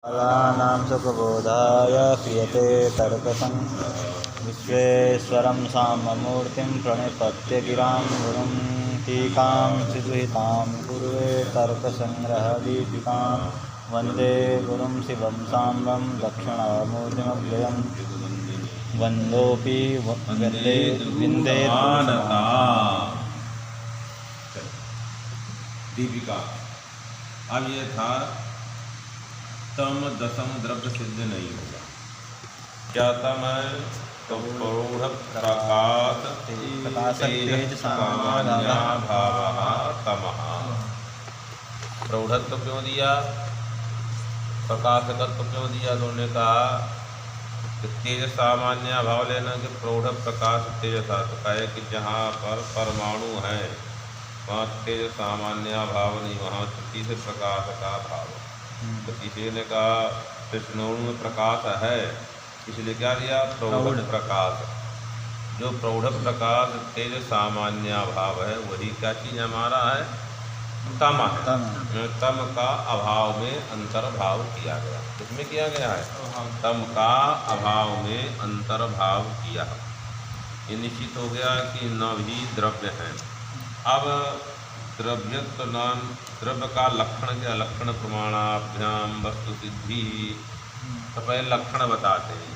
बालानां सुखबोधाय क्रियते तर्कसं विश्वेश्वरं साममूर्तिं प्रणिपत्य गिरां गुरुं टीकां शिशुहितां कुर्वे तर्कसङ्ग्रहदीपिकां वन्दे गुरुं शिवं साम्बं दक्षिणामूर्तिमव्ययं वन्दोऽपि वन्दे विन्दे दीपिका। अब ये था तम दसम द्रव्य सिद्ध नहीं होगा। क्या तम है? तो प्रौढ़ प्रकाश तेज सामान्य भाव तमः। प्रौढ़त्व क्यों दिया, प्रकाशकत्व क्यों दिया? तो उन्होंने कहा कि तेज सामान्य भाव लेना कि प्रौढ़ प्रकाश तेज था, तो कहे कि जहाँ पर परमाणु है वहाँ तेज सामान्य भाव नहीं, वहाँ छुट्टी से प्रकाश का भाव। तो किसी ने कहा कृष्णोण में प्रकाश है, इसलिए क्या दिया? प्रौढ़ प्रकाश। जो प्रौढ़ प्रकाश तेज सामान्य भाव है वही क्या चीज़ हमारा है? तम है। तम का अभाव में अंतर्भाव किया गया। किसमें किया गया है? तम का अभाव में अंतर्भाव किया। ये निश्चित हो गया कि न भी द्रव्य है। अब द्रव्यत्व नाम द्रव्य का लक्षण क्या? लक्षण प्रमाणाभ्याम वस्तु सिद्धि। तो पहले लक्षण बताते हैं।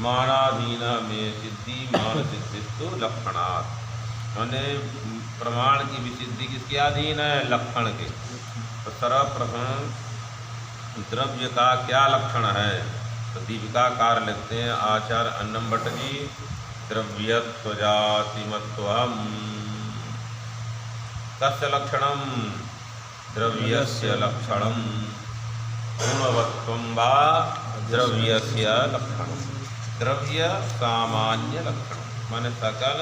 मानाधीन में सिद्धि मान सिद्धिस्तु लक्षणात्। मैंने प्रमाण की भी सिद्धि किसके अधीन है? लक्षण के। तो सर्वप्रथम द्रव्य का क्या लक्षण है? तो दीपिकाकार लिखते हैं आचार्य अन्नम भट्ट जी, द्रव्यत्व जातिमत्वम तस्य लक्षणम द्रव्यस्य लक्षणम गुणवत्वं वा द्रव्यस्य लक्षणम। द्रव्य सामान्य लक्षण माने सकल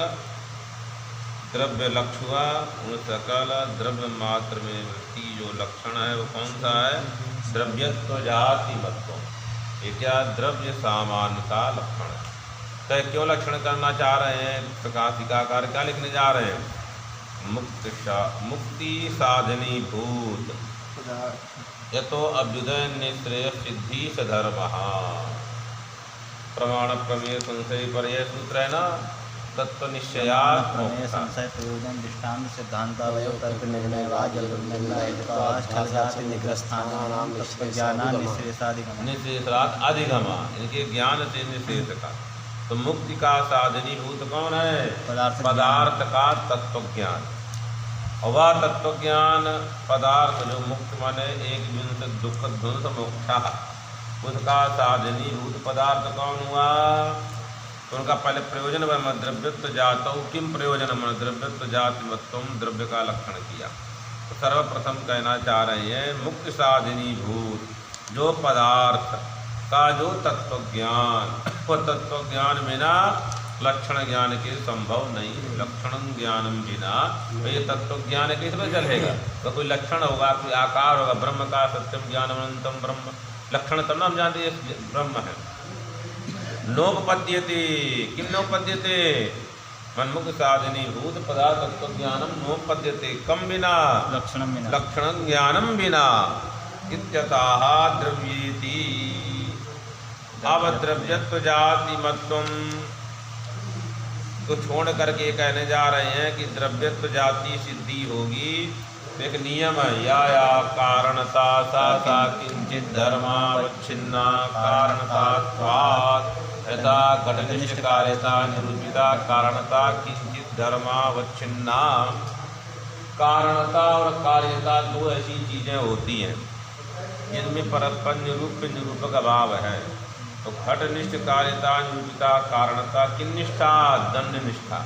द्रव्य लक्ष्य हुआ, उन सकल द्रव्य मात्र में वृत्ति जो लक्षण है वो कौन सा है? द्रव्यत्व जातिमत्व। ये क्या? द्रव्य सामान्य का लक्षण है। तो क्यों लक्षण करना चाह रहे हैं? प्रकाशिकाकार क्या लिखने जा रहे हैं? मुक्ति साधनी भूत यतो अभ्युदय निश्रेय सिद्धि सधर्म। प्रमाण प्रमेय संशय पर यह सूत्र है ना, तत्व निश्चयात् प्रमेय संशय प्रयोजन दृष्टांत सिद्धांतावयव तर्क निर्णय वाच्य निग्रस्थानानाम तत्वज्ञानान् निश्रेषाधिगम। निश्रेषात् अधिगम इनके ज्ञान से निश्रेष का। तो मुक्ति का साधनी भूत कौन है? पदार्थ का तत्व ज्ञान। और वह तत्व ज्ञान पदार्थ जो मुक्त माने एक बिंस दुख ध्वंस मोक्षा, उसका साधनी भूत पदार्थ कौन हुआ? तो उनका पहले प्रयोजन वह द्रव्यत्व जातौ किम प्रयोजन मन द्रव्यत्व जातिमत्वम द्रव्य का लक्षण किया। तो सर्वप्रथम कहना चाह रहे हैं मुक्ति साधनी भूत जो पदार्थ का जो तत्व ज्ञान, वह तत्व ज्ञान बिना लक्षण ज्ञान के संभव नहीं है। लक्षण ज्ञानम बिना ये तत्व ज्ञान कैसे चलेगा? तो कोई लक्षण होगा, कोई आकार होगा। ब्रह्म का सत्यम ज्ञानम अनंतम ब्रह्म लक्षण तब ना हम जानते हैं ब्रह्म है। नोपपद्यते किम नोपपद्यते? मन्मुख साधनी भूत पदार्थ तत्व ज्ञानम नोपपद्यते कम बिना? लक्षणम बिना। लक्षण ज्ञानम बिना इत्यतः द्रव्येति। अब द्रव्यत्व जातिमत्वम को छोड़ करके कहने जा रहे हैं कि द्रव्यत्व जाति सिद्धि होगी। एक नियम है या कारणता सा सा किंचित धर्मावच्छिन्ना कारणतात्वात् यथा घटनिष्ठ कार्यता निरूपिता कारणता किंचित धर्मावच्छिन्ना। कारणता और कार्यता दो ऐसी चीजें होती हैं जिनमें परस्पर निरूपक अभाव है। तो घटनिष्ठ कार्यता निरूपिता कारणता किन निष्ठा? दंड निष्ठा।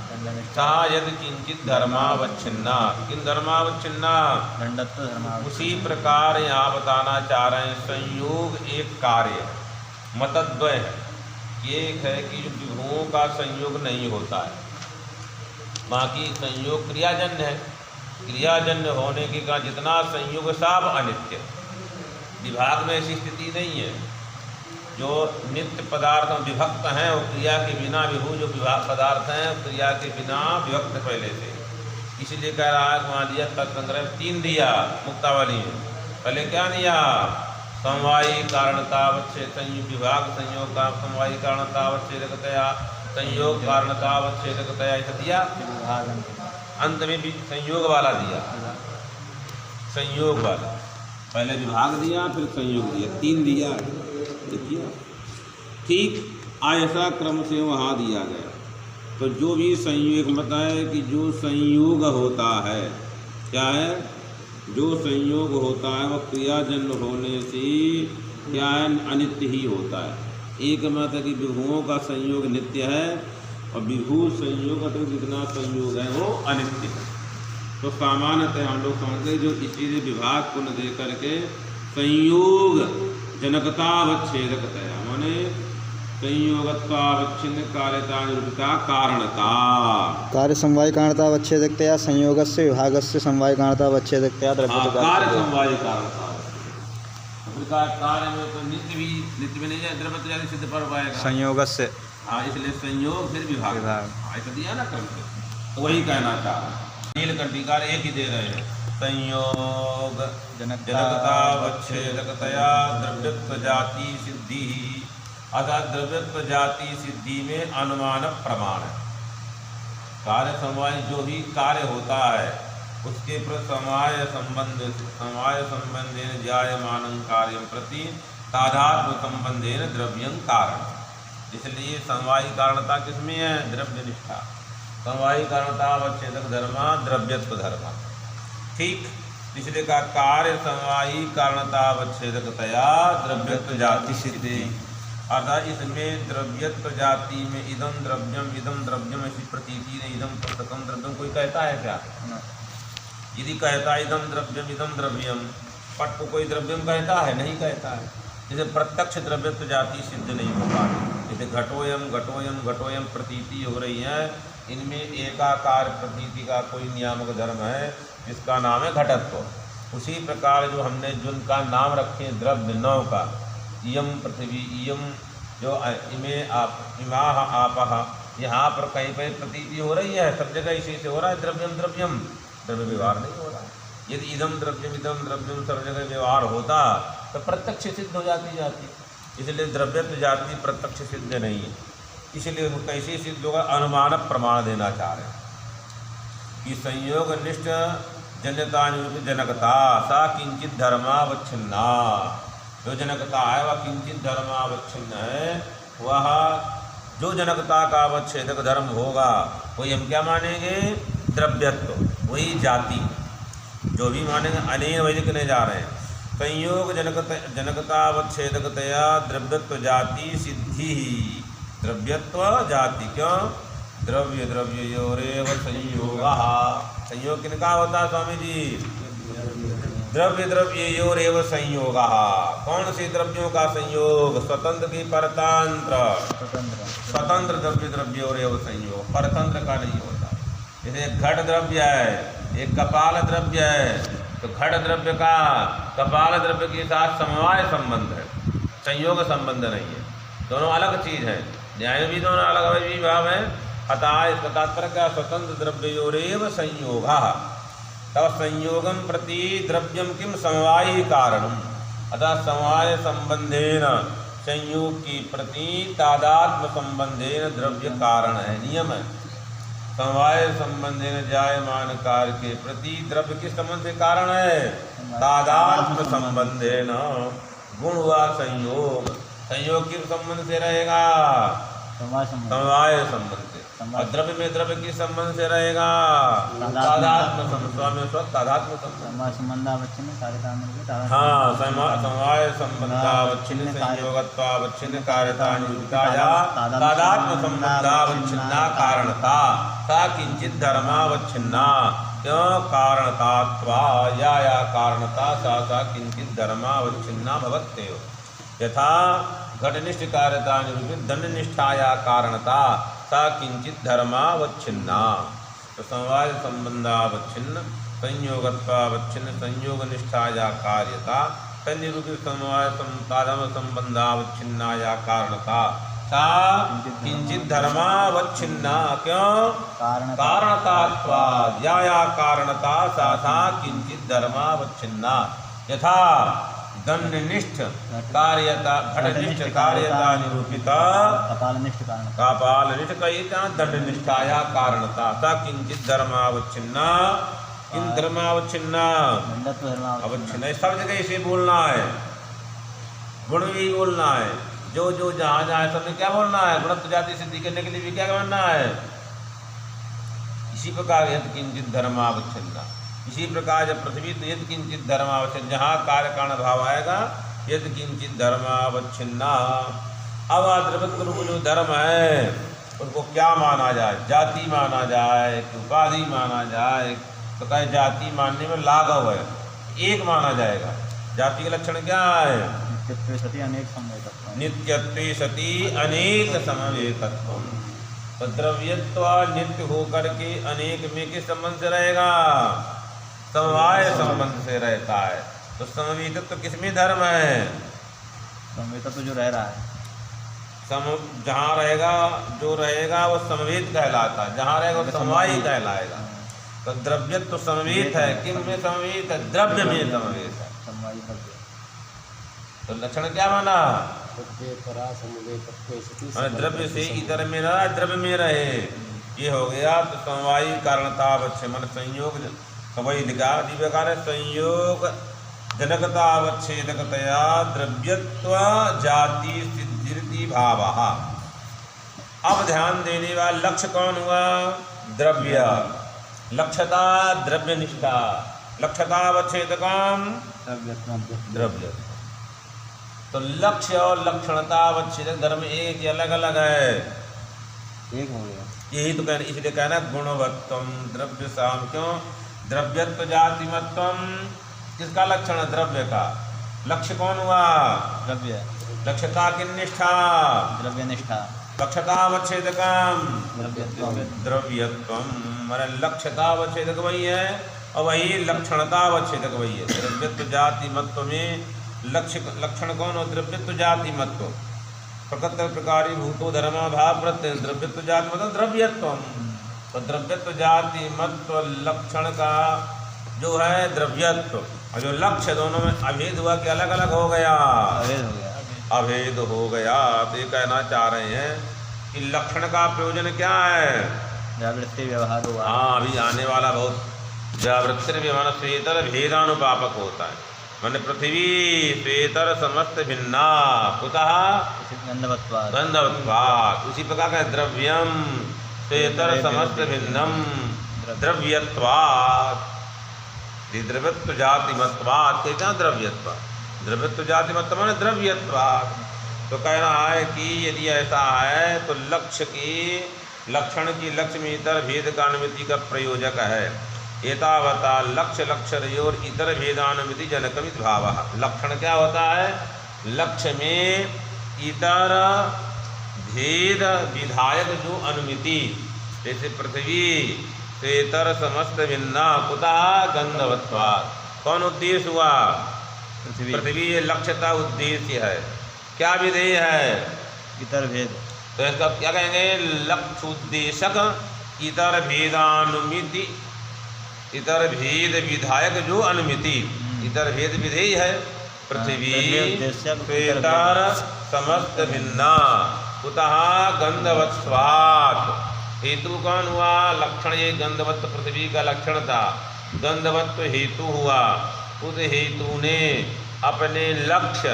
सा यदि किंचित धर्मावच्छिन्ना किन धर्मावच्छिन्ना? दंडत्व धर्मावच्छिन्ना। उसी प्रकार यहाँ बताना चाह रहे हैं संयोग एक कार्य है, मतद्वय है। एक है कि विभुओं का संयोग नहीं होता है, बाकी संयोग क्रियाजन्य है। क्रियाजन्य होने के कारण जितना संयोग सब अनित्य। विभाग में ऐसी स्थिति नहीं है। जो नित्य पदार्थ विभक्त हैं वो क्रिया के बिना, विभू जो विभाग पदार्थ हैं क्रिया के बिना विभक्त पहले से। इसलिए कह रहा है वहाँ दिया तत्संग्रह 3 दिया मुक्तावली में। पहले क्या दिया? समवायी कारणतावच्छेद संयोग विभाग संयोग का समवायी कारणतावच्छेदकतया संयोग कारणतावच्छेदकतया ऐसा दिया। विभाग अंत में भी संयोग वाला दिया, संयोग वाला पहले विभाग दिया फिर संयोग दिया, 3 दिया। देखिए ठीक ऐसा क्रम से वहाँ दिया गया। तो जो भी संयोग मत है कि जो संयोग होता है क्या है, जो संयोग होता है वह क्रियाजन्य होने से क्या है, अनित्य ही होता है। एक मत है कि विभुओं का संयोग नित्य है और विभू संयोग अतिरिक्त जितना संयोग है वो अनित्य है। तो सामान्यतः हम लोग समझते हैं जो इसीलिए विभाग को न दे करके संयोग जनकतावच्छेदकतया माने संयोगत्वावच्छिन्न कार्यता निरूपिता कारणता कार्य समवाय कारणतावच्छेदकतया संयोगस्य विभागस्य समवाय कारणतावच्छेदकतया द्रव्यता कार्य समवाय कारणता। प्रकार कार्य में तो नित्य भी नहीं है, द्रव्यता जाति सिद्ध पर पाएगा संयोगस्य। हाँ, इसलिए संयोग फिर विभाग ऐसा दिया ना क्रम से। तो वही कहना चाह नीलकंठीकार एक ही दे रहे हैं, संयोग जनकतावच्छेदकतया द्रव्यत्व जाति सिद्धि, अर्थात द्रव्यत्व जाति सिद्धि में अनुमान प्रमाण है। कार्य समवाय जो भी कार्य होता है उसके प्रति समवाय संबंधेन जायमानं कार्यं प्रति तादात्म्य संबंधेन द्रव्यं कारण। इसलिए समवायी कारणता किसमें है, द्रव्य निष्ठा। समवायी कारणतावच्छेदक धर्मा द्रव्यत्व धर्मा। ठीक, इसलिए कहा कार्य समवायी कारणतावच्छेदकतया द्रव्यत्व जाति सिद्धि, अर्थात इसमें द्रव्यत्व जाति में इदम द्रव्यम ऐसी प्रतीति ने इदम पुस्तकम द्रव्यम कोई कहता है क्या? यदि कहता है इदम द्रव्यम, पट को कोई द्रव्यम कहता है? नहीं कहता है। जैसे प्रत्यक्ष द्रव्यत्व जाति सिद्ध नहीं हो पाती। जैसे घटोयम प्रतीति हो रही है, इनमें एकाकार प्रतीति का कोई नियामक धर्म है जिसका नाम है घटत्व। उसी प्रकार जो हमने जिनका नाम रखे द्रव्य 9 का, इयम पृथ्वी, इयम जो इमें आप, इमाह आपह, यहाँ पर कहीं पर प्रतीति हो रही है, सब जगह इसी से हो रहा है। द्रव्यम द्रव्य व्यवहार नहीं हो रहा है। यदि इदम द्रव्यम सब जगह व्यवहार होता तो प्रत्यक्ष सिद्ध हो जाती। इसलिए द्रव्यत्व जाति प्रत्यक्ष सिद्ध नहीं है। इसलिए कैसे सिद्ध होगा, अनुमान प्रमाण देना चाह रहे हैं कि संयोग निष्ठ जन्यता जनकता सा किंचित धर्मावच्छिन्ना। जो जनकता है वह किंचित धर्मावच्छिन्न है, वह जो जनकता का अवच्छेदक धर्म होगा वही हम क्या मानेंगे, द्रव्यत्व, वही जाति। जो भी मानेंगे अनेन वैदिक नहीं जा रहे हैं। संयोग जनकतावच्छेदकतया द्रव्यत्व जाति सिद्धि, द्रव्यत्व जाति क्यों, द्रव्योरेव संयोगः। संयोग किनका होता है स्वामी जी, द्रव्योरेव संयोगः। कौन से द्रव्यों का संयोग, स्वतंत्र की परतंत्र, स्वतंत्र द्रव्योरेव संयोग, परतंत्र का नहीं होता। जैसे घट द्रव्य है, एक कपाल द्रव्य है, तो घट द्रव्य का कपाल द्रव्य के साथ समवाय संबंध है, संयोग संबंध नहीं है, दोनों अलग चीज़ है। न्याय भी दोनों अलग भाव है। अतः इसका तात्पर्य क्या, स्वतंत्र द्रव्योरेव संयोगः। तब संयोगम प्रति द्रव्यम किम समवायी कारणम, अतः समवाय संबंधेन संयोग की प्रति तादात्म्य संबंधेन द्रव्य कारण है, नियम है। समवाय संबंधेन जायमान कार्य के प्रति द्रव्य किस संबंध से कारण है, तादात्म्य संबंधेन। गुण हुआ संयोग, संयोग किस संबंध से रहेगा, समवाय संबंध से। और द्रव्य में द्रव्य किस संबंध से रहेगा, तादात्म्य संबंध, तादात्म्य संबंधावच्छिन्न कार्यता। हाँ, समवाय संबंधावच्छिन्न संयोगत्वावच्छिन्न कार्यता निरूपिताया तादात्म्य संबंधावच्छिन्ना कारणता सा किंचित धर्मावच्छिन्ना। क्यों, कारणतात्वा या कारणता सा किंचित धर्मावच्छिन्ना भवत्येव। यथा घटनिष्ठ कार्यता निरूपित दंडनिष्ठाया कारणता सा किंचित धर्मावच्छिन्ना। तो समवाय संबंधावच्छिन्न संयोगत्वावच्छिन्न संयोग निष्ठाया कार्यता तन्निरूपित समवाय संबंधावच्छिन्नाया कारणता सा किंचित धर्मावच्छिन्ना। क्यों, कारणतात्वाद या कारणता सा किंचित धर्मावच्छिन्ना। यथा दंडनिष्ठ कार्यता घटनिष्ठ कार्यता निरूपिता कपालनिष्ठ कारण कापालनिष्ठ कहिता दंडनिष्ठाया कारणता सा किंचित धर्मावच्छिन्ना किं धर्मावच्छिन्ना दंडत्व अवच्छिन्न। सब जगह इसे बोलना है, गुण भी बोलना है, जो जो जहाँ जहाँ सबने क्या बोलना है, गुणत्व जाति सिद्धि करने के लिए भी क्या करना है। इसी प्रकार यद किंचित धर्मावच्छिन्ना, इसी प्रकार जब पृथ्वी तो यद किंचित धर्मावच्छिन्न, जहाँ कार्य कारण भाव आएगा यद किंचित धर्मावच्छिन्ना। अब द्रव्यत्व रूप जो धर्म है उसको क्या माना जाए, जाति माना जाए कि उपाधि माना जाए, तो कहे जाति मानने में लाघव है, एक माना जाएगा। जाति का लक्षण क्या है, नित्यत्वे सति अनेक समवेतत्व, नित्यत्वे सति अनेक समवेतत्व। तो द्रव्यत्व नित्य होकर के अनेक में किस संबंध से रहेगा, समवाय संबंध से रहता है। तो समवेतत्व किसमें धर्म है, समवेतत्व जो रह रहा है, जहाँ रहेगा जो रहेगा वो समवेत कहलाता है, जहाँ रहेगा वो समवायी कहलाएगा। तो द्रव्यत्व समवेत है, किम में समवेत है, द्रव्य में समवेत है। समवायी द्रव्य। तो लक्षण क्या माना, द्रव्य से इतर में रहा, द्रव्य में रहे, ये हो गया। तो समवायी कारणतावच्छेद मन संयोग, वही लिखा दिव्यकार है, संयोग जनकतावच्छेदकतया द्रव्यत्व जाति सिद्धि भाव। अब ध्यान देने वाला लक्ष्य कौन हुआ, द्रव्य, लक्ष्यता द्रव्य निष्ठा, लक्ष्यतावच्छेदकम द्रव्य। तो लक्ष्य और लक्षणतावच्छेदक धर्म एक ही अलग अलग है, एक हो गया। यही तो कहना, इसलिए कहना गुणवत्तम द्रव्य साम, क्यों द्रव्यत्व जातिमत्वम, किसका लक्षण है, द्रव्य का। लक्ष्य कौन हुआ, द्रव्य, लक्ष्यता की निष्ठा, द्रव्य निष्ठा, लक्ष्यतावच्छेदकम द्रव्यत्व, द्रव्यत्वम, माने लक्ष्यतावच्छेदक वही है और वही लक्षणतावच्छेदक वही है। द्रव्यत्व जातिमत्व में लक्ष्य लक्षण कौन हो, द्रव्यत्व जातिमत्व। प्रकृत प्रकारी भूतो धर्माभाव प्रत्यय द्रव्यत्व जातिमत्व द्रव्यत्वम। तो द्रव्यत्व जातिमत्व लक्षण का जो है द्रव्यत्व और जो लक्ष्य, दोनों में अभेद हुआ कि अलग अलग हो गया, अभेद हो गया, अभेद हो गया। तो ये कहना चाह रहे हैं कि लक्षण का प्रयोजन क्या है, व्यावृत्ति व्यवहार हुआ। हाँ, अभी आने वाला बहुत व्यावृत्ति व्यवहार स्वेतर भेदानुपापक होता है। मन पृथ्वी स्वेतर समस्त भिन्ना कुतः गंधवत्वात्, गंधवत्वात्। उसी प्रकार का द्रव्यम स्वेतर समस्त भिन्नम द्रव्यत्वात्। द्रव्यत्व जातिमत्वात् कहते हैं द्रव्यत्व, द्रव्यत्व जातिमत्व माने द्रव्यत्वात्। तो कहना है कि यदि ऐसा है तो लक्ष्य की लक्षण की लक्ष्य में इतर भेद का अनुमति का प्रयोजक है। एतावता लक्ष्य लक्षणयोर इतर भेदानुमति जनकमित भाव। लक्षण क्या होता है, लक्ष्य में इतर भेद विधायक जो अनुमिति, जैसे पृथ्वी स्वेतर समस्त भिन्ना कुतः गंधवत्वात्। कौन उद्देश्य हुआ, पृथ्वी ये लक्ष्यता उद्देश्य है। क्या विधेय है, इतर भेद। तो इसका क्या कहेंगे, लक्ष्य उद्देशक इतर भेदानुमिति, इतर भेद विधायक जो अनुमिति, इतर भेद विधेय है। पृथ्वी स्वेतर समस्त भिन्ना कुतः गंधवत्वात्। हेतु कौन हुआ, लक्षण ये गंधवत्व पृथ्वी का लक्षण था, गंधवत्व हेतु हुआ। उस हेतु ने अपने लक्ष्य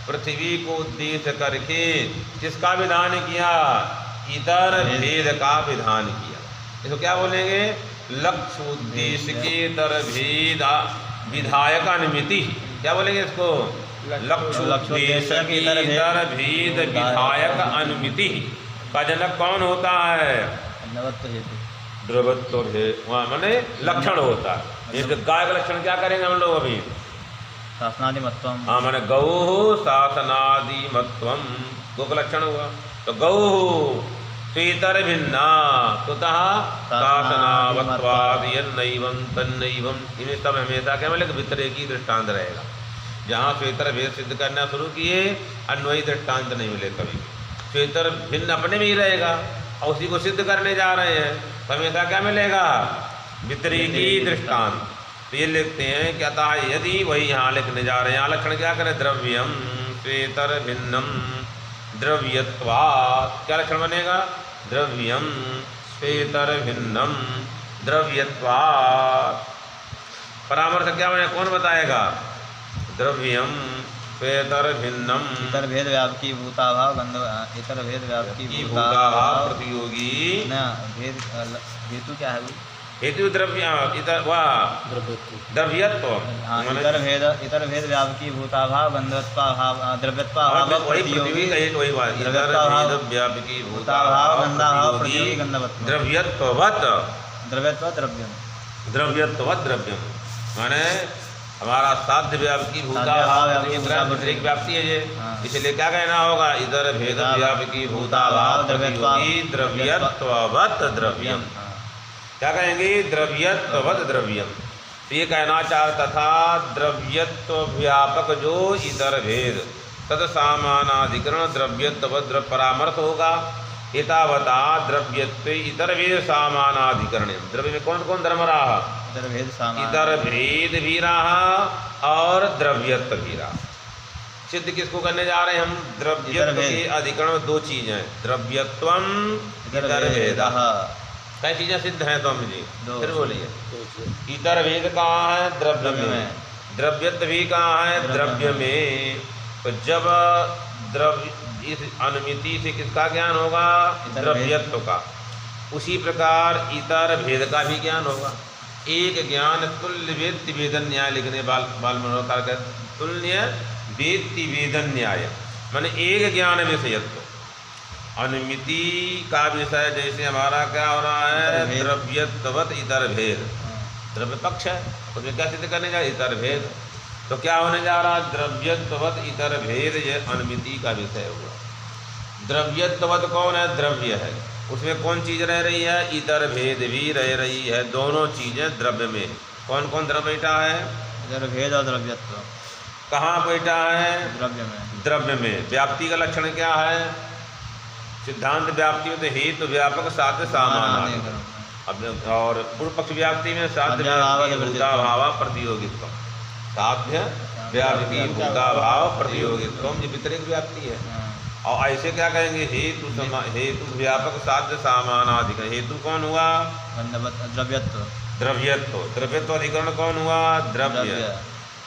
पृथ्वी को उद्देश्य करके किसका विधान किया, इतर भेद का विधान किया। इसको क्या बोलेंगे, लक्ष्य उद्देश्य के इतर भेद विधायक अनुमिति। क्या बोलेंगे इसको, लक्ष्य उद्देश्य के इतर भेद विधायक अनुमिति का जनक कौन होता है, द्रवत्व भेद, वहाँ माने लक्षण होता है। ये गाय का लक्षण क्या करेंगे हम लोग अभी, शासनादिमत्वम। हाँ, मैंने गौ शासनादिमत्वम, गौ का लक्षण हुआ। तो गौ स्वेतर भिन्ना कुतः शासनावत्वात् यन्नैवं तन्नैवं। इन्हें सब हमेशा क्या मिलेगा, व्यतिरेकी दृष्टांत रहेगा। जहाँ स्वेतर भेद सिद्ध करना शुरू किए अन्वयी दृष्टांत नहीं मिले कभी। स्वेतर भिन्न अपने में ही रहेगा और उसी को सिद्ध करने जा रहे हैं, तो हमेशा क्या मिलेगा, व्यतिरेकी दृष्टांत। तो ये लिखते हैं कि अतः यदि वही यहाँ लिखने जा रहे हैं, यहाँ लक्षण क्या करें, द्रव्यम स्वेतर भिन्नम द्रव्यत्वात्, क्या लक्षण बनेगा, द्रव्यम स्वेतर भिन्नम द्रव्यत्वात्। परामर्श क्या बने, कौन बताएगा, द्रव्यम स्वेतर भिन्नम, इतर भेद व्यापकी भूताभाव गंध, इतर भेद व्यापकी भूताभाव प्रतियोगी न भेद हेतु क्या है वो? हेतु द्रव्य इतर वाह द्रव्यत्व, हाँ, इतर भेद व्यापकी भूताभाव गंधत्वाभाव द्रव्यत्वाभाव वही प्रतियोगी प्रतियोगी, वही बात, इतर भेद व्यापकी भूताभाव गंधाभाव प्रतियोगी प्रतियोगी गंधवत्व द्रव्यत्ववत्, द्रव्यत्व द्रव्यम, द्रव्यत्ववत् द्रव्यम, माने हमारा साध्य व्यापकी भूताभाव व्यतिरिक्त व्याप्ति है ये, इसलिए क्या कहना होगा, इधर भेद व्यापकी भूताभाव प्रतियोगी द्रव्यत्ववत् द्रव्यम, क्या कहेंगे, द्रव्यत्ववत् द्रव्यम। तो ये कहना चाहता था द्रव्यत्व व्यापक जो इतर भेद तद सामानाधिकरण द्रव्यत्ववत् द्रव्य परामर्श होगा, एतावता द्रव्यत्व इतर भेद सामानाधिकरण, द्रव्य में कौन कौन धर्म रहा, इतर भेद भी रहा और द्रव्यत्व भी रहा। सिद्ध किसको करने जा रहे हैं हम, द्रव्यत्व के अधिकरण दो चीजें हैं, द्रव्यत्वम इतर भेद, कई चीजें सिद्ध हैं तो जी, फिर बोलिए, इतर भेद कहाँ है, द्रव्य में, द्रव्यत्व भी कहाँ है, द्रव्य में। तो जब द्रव्य इस अनुमिति से किसका ज्ञान होगा, द्रव्यत्व का, उसी प्रकार इतर भेद का भी ज्ञान होगा। एक ज्ञान तुल्य वेत्ति वेदन न्याय लिखने बाल मनोकार का, तुल्य वेत्ति वेदन न्याय माने एक ज्ञान विषयत्व, अनुमिति का विषय जैसे हमारा क्या हो रहा है, द्रव्यत्ववत् इतर भेद, द्रव्य पक्ष है उसमें क्या सिद्ध करने जा, इतर भेद, तो क्या होने जा रहा, द्रव्यत्ववत् इतर भेद, ये अनुमिति का विषय हुआ। द्रव्यत्ववत् कौन है, द्रव्य है, उसमें कौन चीज़ रह रही है, इतर भेद भी रह रही है, दोनों चीज़ें द्रव्य में। कौन कौन द्रव्य बैठा है, इतर भेद और द्रव्यत्व, कहाँ बैठा है, द्रव्य में, द्रव्य में। व्याप्ति का लक्षण क्या है, सिद्धांत व्याप्ति में तो हेतु व्यापक साध्य सामान्य, अब और पूर्व पक्ष व्याप्ति में साध्य भूताभाव प्रतियोगित्व, साध्य व्यापकी भूताभाव प्रतियोगित्व, ये वितरिक व्याप्ति है। और ऐसे क्या कहेंगे, हेतु व्यापक साध्य सामानाधिक, हेतु कौन हुआ, द्रव्यत्व, द्रव्यत्व, द्रव्यत्व अधिकरण कौन हुआ, द्रव्य।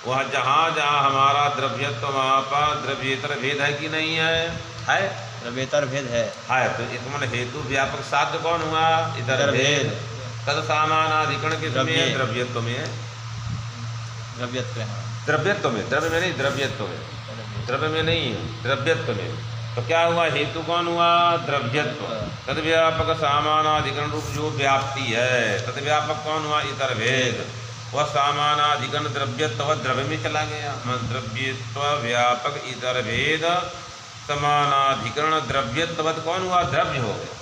वह जहाँ जहाँ हमारा द्रव्यत्व वहाँ पर द्रव्येतर भेद है कि नहीं है, द्रव्येतर भेद है, तो इसमें हेतु व्यापक साध्य कौन हुआ, इतर भेद, तद सामानाधिकरण किसमें है, द्रव्यत्व में है, द्रव्यत्व है, द्रव्यत्व में, द्रव्य में नहीं, द्रव्यत्व में, द्रव्य में नहीं है, द्रव्यत्व में। तो क्या हुआ, हेतु कौन हुआ, द्रव्यत्व, तद व्यापक सामानाधिकरण रूप जो व्याप्ति है, तद व्यापक कौन हुआ, इतर भेद, वह सामानाधिकरण द्रव्यत्व द्रव्य में चला गया, द्रव्यत्व व्यापक इतर भेद समानाधिकरण द्रव्यत्व कौन हुआ, द्रव्य हो गया,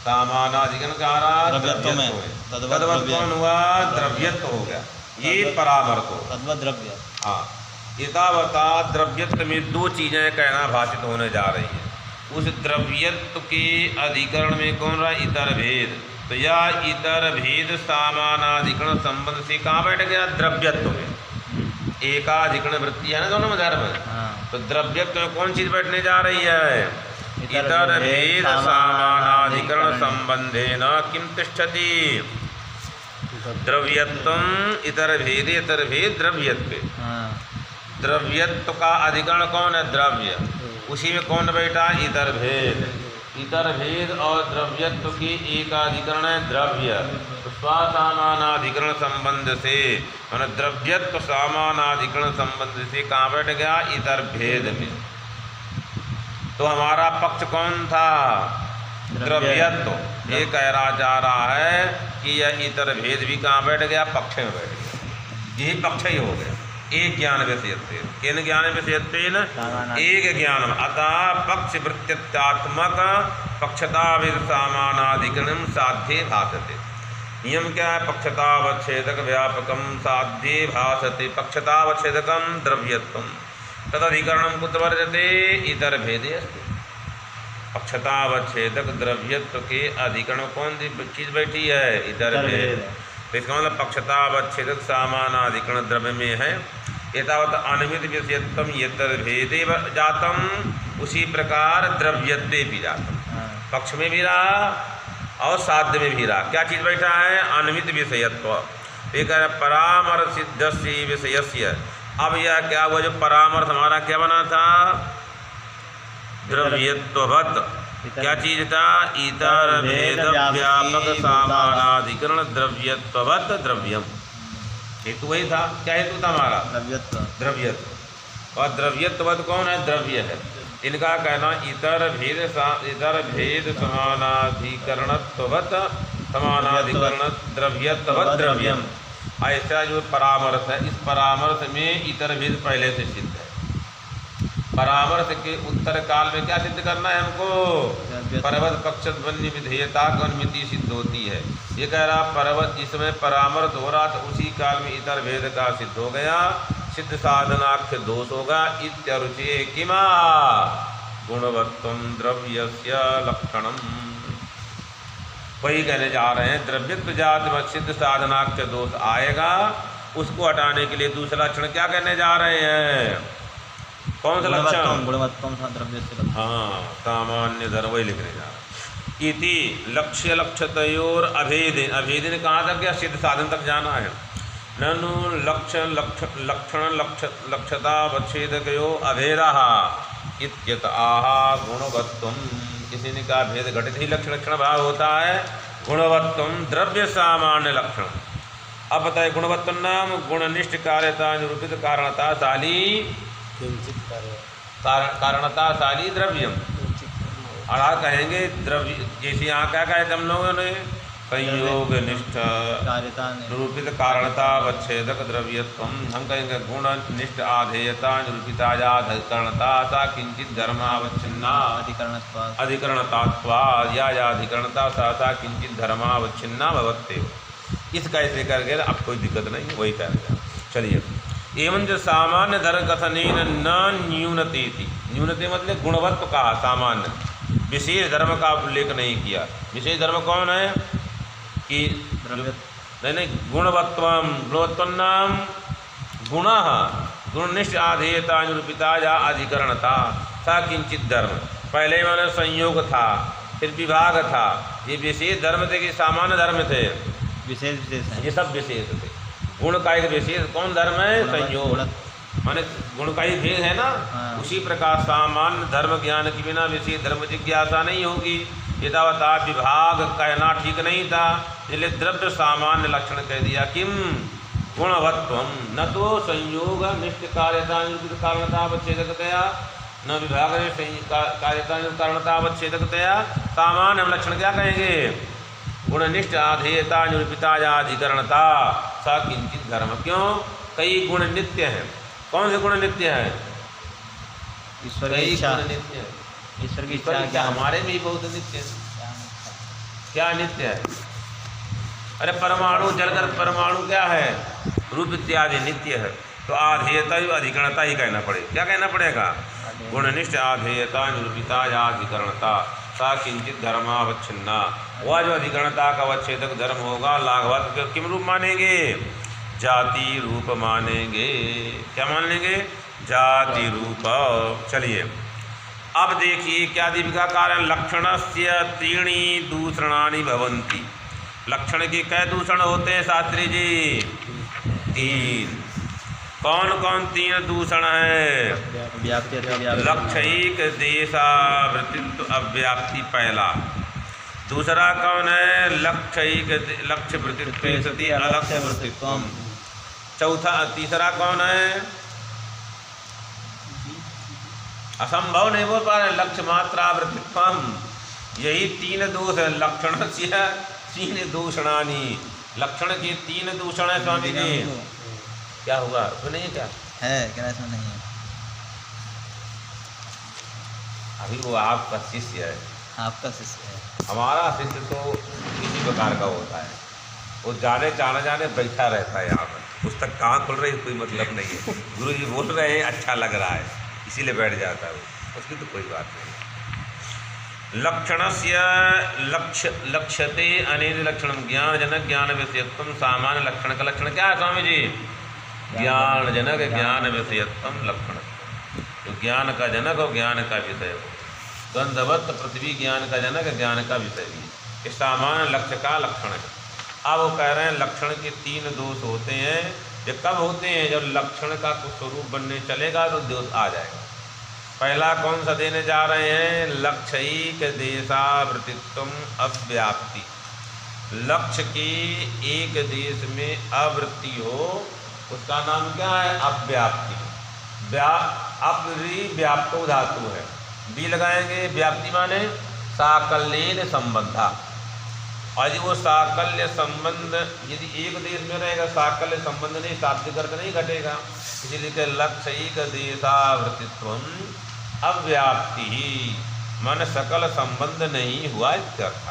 सामानाधिकरण का रहा द्रव्यत्व में, तद्वत कौन हुआ, द्रव्यत्व हो गया, ये परामर्श हो, तद्वत द्रव्य। हाँ, एतावता द्रव्यत्व में दो चीज़ें कहना भाषित होने जा रही हैं। उस द्रव्यत्व के अधिकरण में कौन रहा, इतर भेद, तो यह इतर भेद सामानाधिकरण संबंध से कहाँ बैठ गया, द्रव्यत्व में। एकाधिकरण वृत्ति है ना दोनों में धर्म, तो द्रव्यत्व में कौन चीज़ बैठने जा रही है, इतर भेद सामानाधिकरण संबंधे न किम तिष्ठति, द्रव्यत्वम इतर भेद, इतर भेद द्रव्यत्व, द्रव्यत्व का अधिकरण कौन है, द्रव्य, उसी में कौन बैठा, इतर भेद, इतर भेद और द्रव्यत्व की एकाधिकरण है द्रव्य, तो स्वसामानाधिकरण संबंध से मैंने द्रव्यत्व सामानाधिकरण संबंध से कहाँ बैठ गया, इतर भेद में। तो हमारा पक्ष कौन था, द्रव्यत्व। ये कह रहा जा रहा है कि यह इतर भेद भी कहाँ बैठ गया, पक्ष में बैठ गया, यही पक्ष ही हो गया, एक ज्ञान विषयत्वेन, किन ज्ञान विषयत्वेन, एक ज्ञान। अतः पक्ष वृत्त्यात्मक पक्षतावेद सामानाधिकरणम साध्ये भासते। नियम क्या है, पक्षतावच्छेदक व्यापकम साध्ये भासते, पक्षतावच्छेदकम द्रव्यत्वम तदधिकरणम कुत्र वर्जते, इतर भेदे अस्ति। पक्षतावच्छेदक द्रव्यत्व के अधिकरण कौन सी चीज बैठी है, इतर भेद। तो इसका मतलब पक्षतावच्छेदक सामानाधिकरण द्रव्य में है। एतावत अनिमित विषयत्वम यतर भेदे जातम, उसी प्रकार द्रव्यत्वे भी जातम, पक्ष में भी रहा और साध्य में भी रहा। क्या चीज़ बैठा है? अनिमित विषयत्व। एक परामर्शिद्यस्य विषयस्य। अब यह क्या हुआ? जो परामर्श हमारा क्या बना था? द्रव्यत्ववत्। क्या चीज था? इतर भेद व्यापक सामानाधिकरण द्रव्यत्ववत् द्रव्यम। हेतु वही था। क्या हेतु था हमारा? द्रव्यत्व। और द्रव्यत्ववत् कौन है? द्रव्य है। इनका कहना इतर भेद समानाधिकरणत्ववत् समानाधिकरण द्रव्यत्ववत् द्रव्यम। ऐसा जो परामर्श है, इस परामर्श में इतर भेद पहले से सिद्ध है। परामर्श के उत्तर काल में क्या सिद्ध करना है हमको? पर्वत पक्ष ध्वनि विधेयता की अनुमिति सिद्ध होती है। ये कह रहा पर्वत जिसमें परामर्श हो रहा था उसी काल में इतर भेद का सिद्ध हो गया, सिद्ध साधनाख्य दोष होगा। इत्यरुचे किमा गुणवत्तम द्रव्यस्य लक्षणम। वही कहने जा रहे हैं, द्रव्यत्व जात में सिद्ध साधनाख्य दोष आएगा, उसको हटाने के लिए दूसरा लक्षण क्या कहने जा रहे हैं? कौन सा लक्षण? गुणवत्तम द्रव्य से। हाँ, सामान्य धर्म वही लिखने जा रहा है। इति लक्ष्य लक्ष्यतयोर अभेदेन। अभेदेन कहाँ तक? या सिद्ध साधन तक जाना है। ननु लक्षण लक्ष्यतावच्छेदकयो अभेदः इत्यत आहा गुणवत्तम। किसी ने कहा भेद घटित ही लक्षण भाव होता है। गुणवत्तम द्रव्य सामान्य लक्षण। अब बताए गुणवत्तम नाम गुणनिष्ठ कार्यता निरूपित कारणताशाली कारणताशाली द्रव्यम। और कहेंगे द्रव्य, जैसे यहाँ क्या कहे हम लोगों ने? संयोग निष्ठ निरूपित कारणतावच्छेदक द्रव्यत्व। हम कहेंगे गुण निष्ठ आधेयता निरूपिता अधिकरणता सा किंचित धर्मावच्छिन्ना अधिकरणतात्वाद या अधिकरणता सा किंचित धर्मावच्छिन्ना भवत्येव। इस कैसे करके अब कोई दिक्कत नहीं, वही करेगा। चलिए, एवं जो सामान्य धर्म कथनेन न न्यूनते थी। न्यूनते मतलब गुणवत्व कहा, सामान्य विशेष धर्म का उल्लेख नहीं किया। विशेष धर्म कौन है? कि नहीं गुणवत्वम। गुणवत्वम नाम गुण गुणनिष्ठ आधेयता निरूपिता या अधिकरणता सा किंचित धर्म। पहले माने संयोग था, फिर विभाग था। ये विशेष धर्म थे कि सामान्य धर्म थे? विशेष है। ये सब विशेष थे। गुण का एक विशेष कौन धर्म है? संयोग। माने गुण का ही भेद है ना। हाँ। उसी प्रकार सामान्य धर्म ज्ञान के बिना विशेष धर्म जिज्ञासा नहीं होगी। यथावता विभाग कहना ठीक नहीं था, इसलिए द्रव्य सामान्य लक्षण कह दिया। किम गुणवत्वम, न तो संयोग निष्ठ कार्यता कारणतावच्छेदकतया, न विभाग कार्यता कारणतावच्छेदकतया। सामान्य लक्षण क्या कहेंगे? गुणनिष्ठ आधेयता निरूपिता या अधिकरणता सा किंचित धर्म। क्यों? कई गुण नित्य हैं। कौन से गुण नित्य हैं? ईश्वर की इच्छा। नित्य है। ईश्वर की ईश्वर की इच्छा हमारे में ही बहुत नित्य है। क्या नित्य है? अरे परमाणु जलकर परमाणु क्या है? रूप इत्यादि नित्य है। तो आधेयता अधिकरणता ही कहना पड़ेगा। क्या कहना पड़ेगा? गुणनिष्ठ आधेयता निरूपिता या अधिकरणता सा किंचित धर्मावच्छिन्ना। वह जो अधिकरणता का अवच्छेदक धर्म होगा लाघवत किम रूप मानेंगे? जाति रूप मानेंगे। क्या मान लेंगे? जाति रूप। चलिए अब देखिए क्या दीपिका कारण लक्षणस्य त्रीणि दूषणानि भवन्ति। लक्षण के कै दूषण होते हैं शास्त्री जी? तीन। कौन कौन तीन दूषण है? लक्षयिक देशावृत्तित्व अव्याप्ति पहला। दूसरा कौन है? लक्षयिक लक्ष्य वृत्तित्व सति अलक्ष्य वृत्तित्व। चौथा तीसरा कौन है? असंभव नहीं बोल पा रहे। लक्ष्य मात्रा वृत्तित्व। यही तीन दोष है। लक्षण से तीन दूषणानी। लक्षण के तीन दूषण है स्वामी जी। क्या हुआ? तो नहीं क्या है? क्या इसमें नहीं है? अभी वो आपका शिष्य है। आपका शिष्य है। हमारा शिष्य तो किसी प्रकार का होता है। वो जाने जाने जाने बैठा रहता है यहाँ पर। पुस्तक कहाँ खुल रही है कोई मतलब नहीं है। गुरु जी बोल रहे हैं अच्छा लग रहा है इसीलिए बैठ जाता है वो। उसकी तो कोई बात नहीं। लक्षणस्य लक्ष्यते अनेन लक्षणम ज्ञानजनक ज्ञान विषयत्वम सामान्य लक्षण का लक्षण क्या है स्वामी जी? ज्ञानजनक ज्ञान विषयत्वम लक्षण, जो ज्ञान का जनक और ज्ञान का विषय हो। गंधवत पृथ्वी ज्ञान का जनक, ज्ञान का विषय भी, ये सामान्य लक्ष्य का लक्षण है। अब वो कह रहे हैं लक्षण के 3 दोष होते हैं। ये कब होते हैं? जब लक्षण का कुछ स्वरूप बनने चलेगा तो दोष आ जाएगा। पहला कौन सा देने जा रहे हैं? लक्ष्यिक देशावृत्तित्वम अव्याप्ति। लक्ष्य की एक देश में आवृत्ति हो, उसका नाम क्या है? अव्याप्ति। अपरिव्याप्तो धातु है, डी लगाएंगे। व्याप्ति माने साकल्येन संबंधा। और वो साकल्य संबंध यदि एक देश में रहेगा, साकल्य संबंध नहीं, शाब्दिक अर्थ नहीं घटेगा। इसलिए कि लक्ष्यिक देशावृत्तित्वम अव्याप्ति ही, मन सकल संबंध नहीं हुआ इत्यर्थ।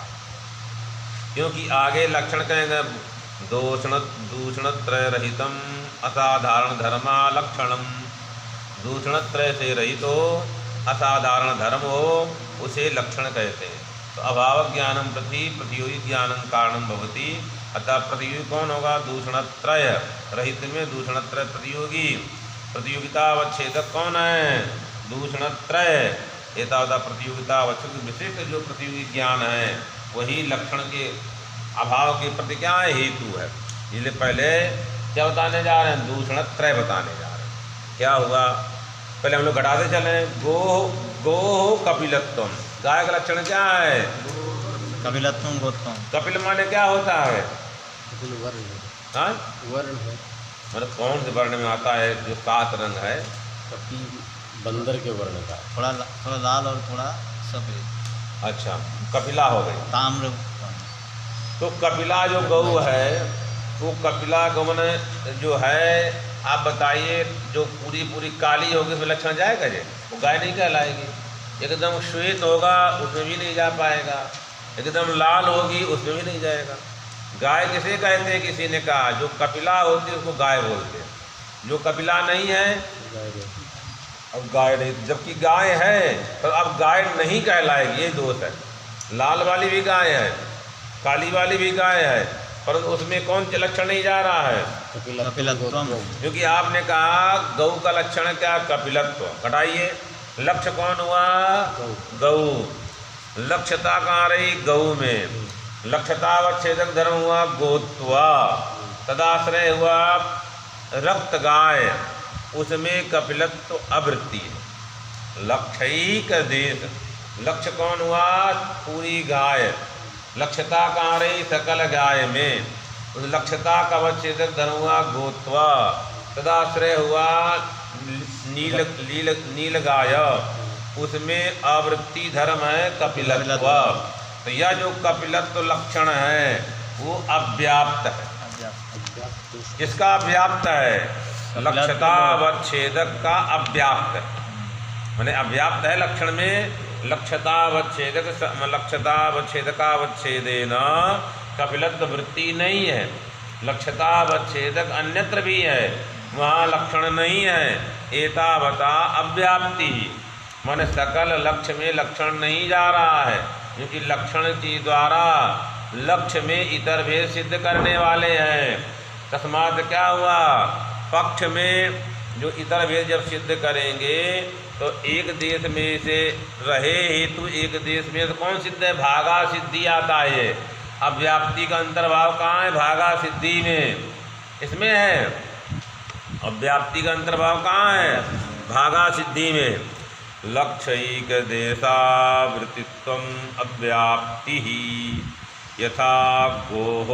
क्योंकि आगे लक्षण कहेंगे दूषणत्रय रहितम असाधारण धर्मा लक्षणम। दूषणत्रय से रहित हो, असाधारण धर्म हो, उसे लक्षण कहते हैं। तो अभाव ज्ञानम प्रतियोगी ज्ञानम कारणम भवति। अतः प्रतियोगी कौन होगा? दूषणत्रय रहित में दूषणत्रय प्रतियोगी। प्रतियोगितावच्छेदक कौन है? दूषणत्रय। एतावता प्रतियोगितावच्छेद विशेष जो प्रतियोगी ज्ञान है वही लक्षण के अभाव के प्रति क्या है? हेतु है। इसलिए पहले क्या बताने जा रहे हैं? दूषणत्रय बताने जा रहे हैं। क्या हुआ? पहले हम लोग घटाते चले। गो कपिलत्वम, गाय का लक्षण क्या है? कपिलत्वम गोत्वम। कपिल माने क्या होता है? वर्ण है। मतलब कौन से वर्ण में आता है? जो 7 रंग है। कपि बंदर के वर्ण का, थोड़ा लाल और थोड़ा सफेद। अच्छा, कपिला हो गई। ताम्र। तो कपिला जो गौ है, वो कपिला गौ ने जो है, आप बताइए, जो पूरी काली होगी उसमें लक्षण जाएगा जी? वो गाय नहीं कहलाएगी। एकदम श्वेत होगा उसमें भी नहीं जा पाएगा, एकदम लाल होगी उसमें भी नहीं जाएगा। गाय किसे कहते हैं? किसी ने कहा जो कपिला होती है उसको गाय बोलते हैं, जो कपिला नहीं है अब गाय नहीं। जबकि गाय है तो अब गाय नहीं कहलाएगी, ये दोष है। लाल वाली भी गाय है, काली वाली भी गाय है, परंतु उसमें कौन सा लक्षण नहीं जा रहा है? कपिलत्वम। क्योंकि आपने कहा गौ का लक्षण क्या? कपिलत्व। घटाइए, लक्ष्य कौन हुआ? गौ। लक्ष्यता कहाँ रही? गौ में। लक्ष्यतावच्छेदक धर्म हुआ गोत्वा। तदाश्रय हुआ रक्त गाय, उसमें कपिलत्व आवृत्ति है। लक्ष्यिक देश, लक्ष्य कौन हुआ? पूरी गाय। लक्ष्यता कहाँ रही? सकल गाय में। उस लक्ष्यता का अवच्छेदक धर्म हुआ गोत्वा। तदाश्रय हुआ नील गाय, उसमें आवृत्ति धर्म है कपिलत्व। तो यह जो कपिलत्व लक्षण है वो अव्याप्त है। किसका अव्याप्त है? लक्ष्यतावच्छेदक का अव्याप्त है। मैंने अव्याप्त है लक्षण में। लक्ष्यतावच्छेदकावच्छेदेन कपिलत्व वृत्ति नहीं है। लक्ष्यतावच्छेदक अन्यत्र भी है, वहाँ लक्षण नहीं है। एतावता अव्याप्ति, मन सकल लक्ष्य में लक्षण नहीं जा रहा है, क्योंकि लक्षण के द्वारा लक्ष्य में इतर भेद सिद्ध करने वाले हैं। तस्मात् क्या हुआ? पक्ष में जो इतर भेद जब सिद्ध करेंगे तो एक देश में से रहे हेतु एक देश में तो कौन सिद्ध है? भागा सिद्धि आता है। अब व्याप्ति का अंतर्भाव कहाँ है? भागा सिद्धि में, इसमें है। अब व्याप्ति का अंतर्भाव कहाँ है? भागा सिद्धि में। लक्ष्यिक देशावृत्तित्वम अव्याप्ति ही यथा गोः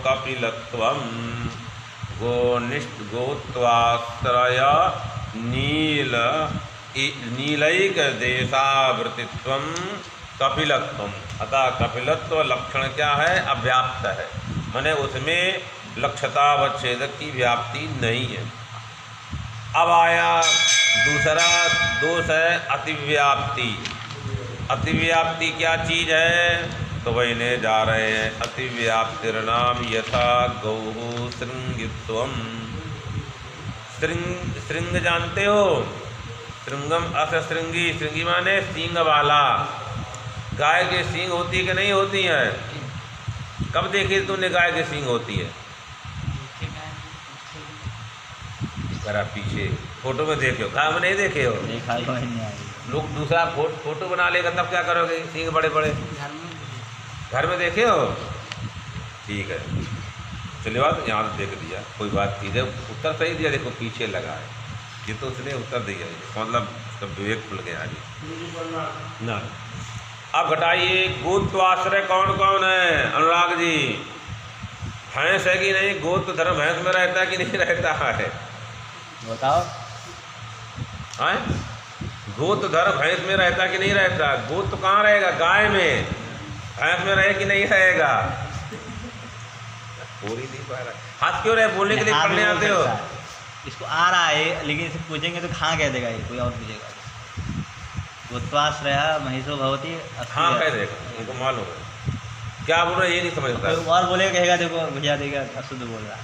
कपिलत्वम गोत्वाश्रय नीलैक देशावृत्तित्वम कपिलत्वम। अतः कपिलत्व लक्षण क्या है? अव्याप्त है, माने उसमें लक्ष्यतावच्छेदक की व्याप्ति नहीं है। अब आया दूसरा दोष है अतिव्याप्ति। अतिव्याप्ति क्या चीज़ है? तो वही जा रहे हैं। अतिव्याप्तिर्नाम यथा गौः श्रृंगित्वम। श्रृंग जानते हो? श्रृंगम अस श्रृंगी, श्रृंगी माने सींग वाला। गाय के सींग होती कि नहीं होती है? कब देखी तूने गाय के सींग होती है? जरा पीछे फोटो में देखे हो, गाय में नहीं देखे हो? देखा ही नहीं आई। लोग दूसरा फोटो बना लेगा तब क्या करोगे? सींग बड़े बड़े घर में देखे हो? ठीक है, चलिए बात यहाँ देख दिया, कोई बात नहीं है। उत्तर सही दिया, देखो पीछे लगा है ये, तो उसने उत्तर दिया, मतलब तब विवेक खुल गया जी ना। अब घटाइए, गोत्वाश्रय कौन कौन है अनुराग जी? भैंस है कि नहीं? गोत्र धर्म भैंस में रहता है कि नहीं रहता है? बताओ। हैं? गोत्र धर्म भैंस में रहता कि नहीं रहता? गोत्र कहाँ रहेगा? गाय में। भैंस में रहे कि नहीं रहेगा? पूरी नहीं पा रहा, हाथ क्यों रहे? बोलने के लिए पढ़ने आते हो? इसको आ रहा है, लेकिन इसे पूछेंगे तो हाँ कह देगा, ये कोई और पूछेगा। गोत्वाश्रय महिषो भवती, हाँ कह देगा, उनको मालूम है। क्या बोल रहा है ये नहीं समझता। कोई और बोलेगा कहेगा देखो भैया देगा अशुद्ध बोल रहा है,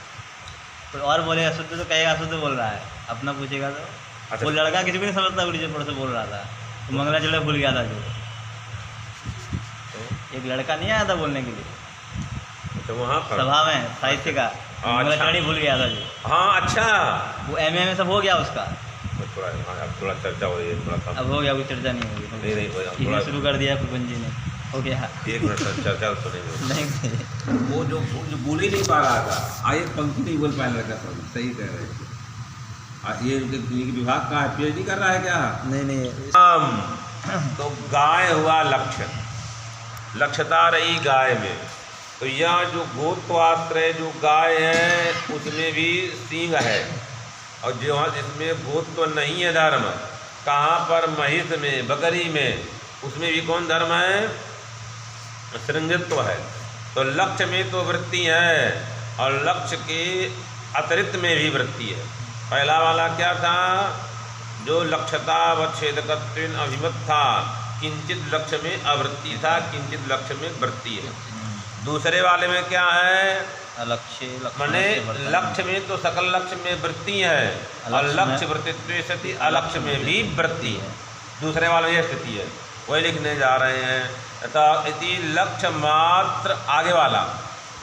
कोई और बोलेगा अशुद्ध तो कहेगा अशुद्ध बोल रहा है, अपना पूछेगा तो। अच्छा। वो लड़का किसी को नहीं समझता, उड़ी से बोल रहा था, तो मंगलाचरण भूल गया था जो, एक लड़का नहीं आया था बोलने के लिए तो वहाँ पर सभा में साहित्य का, मंगलाचरण ही भूल गया था जो। हाँ अच्छा, वो एमए में सब हो गया उसका, थोड़ा अब थोड़ा चर्चा हो रही है, थोड़ा कम। अब हो गया, कोई चर्चा नहीं होगी। नहीं इसने शुरू कर दिया कुंज जी ने, हो गया। एक मिनट चर्चा सुनेंगे। नहीं वो जो बोल ही नहीं पा रहा था, आए पंक्ति नहीं बोल पाया लड़का, सब सही कह रहे थे। ये उनके विभाग का पीएचडी कर रहा है क्या? नहीं तो गाय हुआ लक्ष्य, लक्ष्यता रही गाय में। तो यह जो गोत्वाश्रय जो गाय है उसमें भी सींग है, और जो जिसमें गोत्व नहीं है धर्म, कहाँ पर? महिष में, बकरी में, उसमें भी कौन धर्म है? श्रृंगित्व है। तो लक्ष्य में तो वृत्ति है, और लक्ष्य के अतिरिक्त में भी वृत्ति है। पहला वाला क्या था? जो लक्ष्यतावच्छेदकत्वेन अभिमत था, किंचित लक्ष्य में अवृत्ति था, किंचित लक्ष्य में वृत्ति है। दूसरे वाले में क्या है? अलक्ष्य, माने लक्ष्य में तो सकल लक्ष्य में वृत्ति है, और लक्ष्य वृत्तित्व सति अलक्ष्य में भी वृत्ति है। दूसरे वाले में यह स्थिति है, वही लिखने जा रहे हैं। तथा इति लक्ष्य मात्र, आगे वाला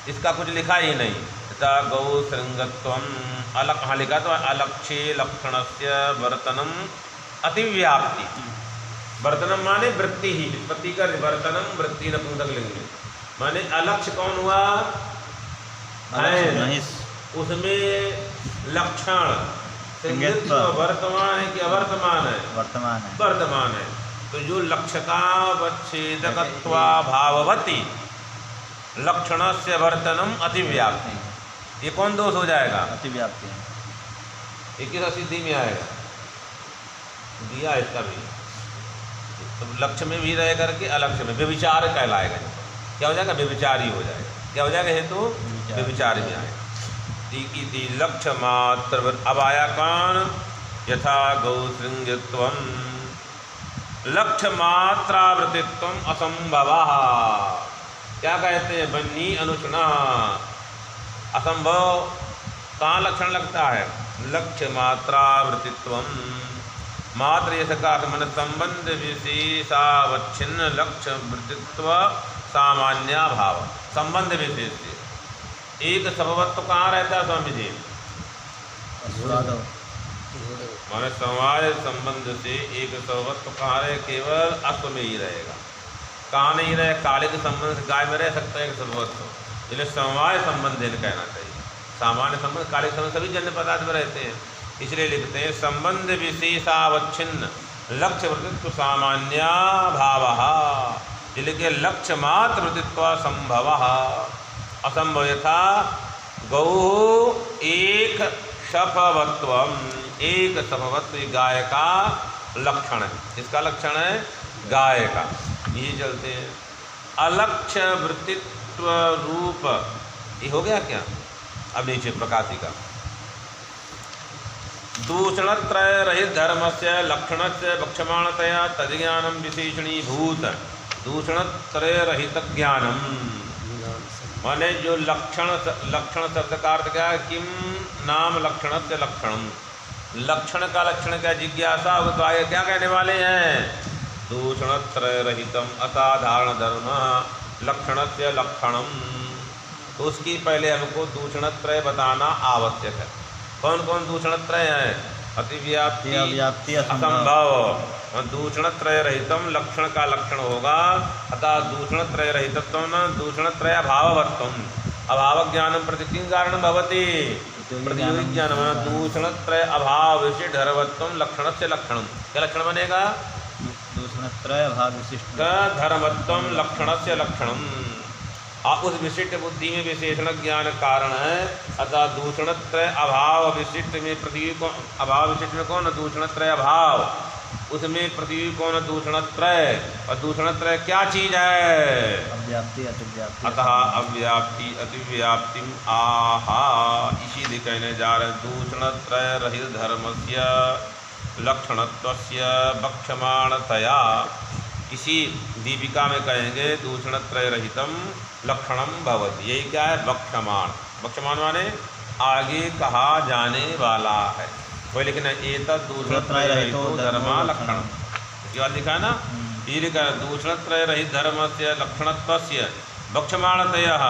इसका कुछ लिखा ही नहीं। तथा गौ श्रृंगत्वम अलग, हाँ लिखा तो अलक्ष्य लक्षणस्य वर्तनम अतिव्याप्ति। वर्तनम माने वृत्ति ही, उत्पत्ति का वर्तनम वृत्ति नपुंसक लिंग में, माने अलक्ष्य कौन हुआ? महिष, उसमें लक्षण श्रृंगित्व वर्तमान है कि अवर्तमान है? वर्तमान है। वर्तमान है। तो जो लक्ष्यतावच्छेदकत्वा भाववती लक्षणस्य वर्तनम अतिव्याप्ति, ये कौन दोष हो जाएगा? अतिव्याप्ति है। ये किस सिद्धि में आएगा? दिया इसका भी, तो लक्ष्य में भी रह करके अलक्ष्य में व्यभिचार कहलाएगा। क्या हो जाएगा? व्यभिचारी हो जाएगा। क्या हो जाएगा? हेतु व्यभिचार में आएगा। लक्ष्य मात्र, अब आया कौन? यथा गौ श्रृंगित्वम लक्ष्य मात्रावृत्तित्वम असंभवः। क्या कहते हैं? बन्नी अनुष्णा, असंभव। कहाँ लक्षण लगता है? लक्ष्य मात्रावृत्तित्वम, मात्र ये सका मन संबंध विशेषावच्छिन्न लक्ष्य वृत्तित्व सामान्य भाव। संबंध विशेष से एक सबवत्व कहाँ रहता है स्वामी जी? माने समवाय संबंध से एक सबवत्व कहाँ रहे? केवल अश्व में ही रहेगा। कहाँ नहीं रहे? काले के संबंध से गाय में रह सकता है एक सबवत्व, इसलिए समवाय संबंध कहना चाहिए। सामान्य संबंध, काले के संबंध सभी जन्य पदार्थ में रहते हैं, इसलिए लिखते हैं संबंध विशेषावच्छिन्न लक्ष्य वृत्तित्व सामान्य भाव। जिसके लक्ष्य मात्र वृत्तित्व संभव असंभव। यथा गौ एक शफवत्व, एक शफवत्व गाय का लक्षण है। इसका लक्षण है गाय का। ये चलते हैं अलक्ष्य वृत्तित्व रूप, ये हो गया क्या? अब नीचे प्रकाशी का दूषणत्रय रहित धर्म से लक्षण से वक्षमाणतया तज्ञानम विशेषणीभूत। दूषणत्रय रहित ज्ञानम माने जो लक्षण शब्द का अर्थ क्या है? किम नाम लक्षण से लक्षणम, लक्षण का लक्षण क्या? जिज्ञासा हो। तो आगे क्या कहने वाले हैं? दूषणत्रयरहितम असाधारण धर्म लक्षणस्य लक्षणम। तो उसकी पहले हमको दूषणत्रय बताना आवश्यक है। कौन कौन दूषणत्रय हैं? अतिव्याप्ति, अव्याप्ति, असंभव। दूषणत्रय रहितम लक्षण का लक्षण होगा। अतः दूषणत्रय रहितत्वम दूषणत्रय अभाववत्वम। अभाव ज्ञानम प्रति किं कारणं भवति? प्रतियोगी ज्ञान। दूषणत्रय अभाव विशिष्ट धर्मत्वम लक्षण से लक्षणम। क्या लक्षण बनेगा? दूषणत्रय अभाव विशिष्ट धर्मत्वम लक्षण से लक्षणम। उस विशिष्ट बुद्धि में विशेषण ज्ञान कारण है। अतः दूषणत्रय अभाव विशिष्ट में प्रतियोगी कौन? अभाव विशिष्ट में कौन? दूषणत्रय अभाव। उसमें प्रतियोगी कौन? दूषणत्रय। और दूषणत्रय क्या चीज है? अव्याप्ति अतिव्याप्ति। अतः अव्याप्ति अतिव्याप्ति आहा इसीलिए कहने जा रहे हैं दूषणत्रय रहित धर्मस्य लक्षणत्वस्य वक्ष्यमाणतया। इसी दीपिका में कहेंगे दूषणत्रय रहितम लक्षणम भवति। यही क्या है? वक्ष्यमाण। वक्ष्यमाण माने आगे कहा जाने वाला है। वही लिखना एतद् दूषणत्रय रहितो धर्मा लक्षणम। इसके बाद लिखा है ना, ये लिखा दूषणत्रय रहित धर्मस्य लक्षणत्वस्य वक्ष्यमाणतयः